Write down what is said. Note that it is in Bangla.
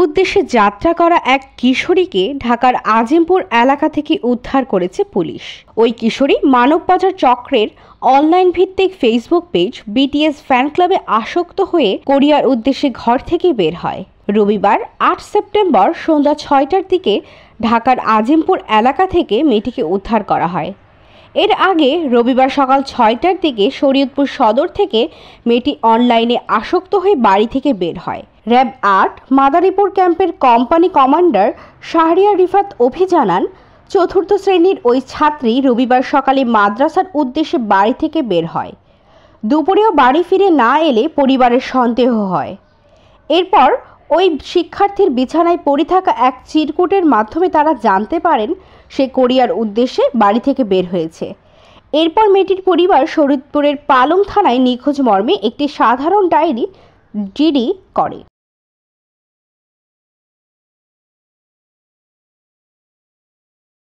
উদ্দেশ্যে যাত্রা করা এক কিশোরীকে ঢাকার আজিমপুর এলাকা থেকে উদ্ধার করেছে পুলিশ। ওই কিশোরী মানবপাচার চক্রের অনলাইন ভিত্তিক ফেসবুক পেজ বিটিএস ফ্যান ক্লাবে আসক্ত হয়ে কোরিয়ার উদ্দেশ্যে ঘর থেকে বের হয়। রবিবার ৮ সেপ্টেম্বর সন্ধ্যা ৬টার দিকে ঢাকার আজিমপুর এলাকা থেকে মেয়েটিকে উদ্ধার করা হয়। এর আগে রবিবার সকাল ৬টার দিকে শরীয়তপুর সদর থেকে মেয়েটি অনলাইনে আসক্ত হয়ে বাড়ি থেকে বের হয়। র্যাব ৮ মাদারীপুর ক্যাম্পের কোম্পানি কমান্ডার শাহরিয়ার রিফাত অভি জানান, চতুর্থ শ্রেণীর ওই ছাত্রী রবিবার সকালে মাদ্রাসার উদ্দেশ্যে বাড়ি থেকে বের হয়। দুপুরেও বাড়ি ফিরে না এলে পরিবারের সন্দেহ হয়। এরপর ওই শিক্ষার্থীর বিছানায় পড়ে থাকা এক চিরকুটের মাধ্যমে তারা জানতে পারেন সে কোরিয়ার উদ্দেশ্যে বাড়ি থেকে বের হয়েছে। এরপর মেয়েটির পরিবার শরীয়তপুরের পালং থানায় নিখোঁজ মর্মে একটি সাধারণ ডায়েরি জিডি করে।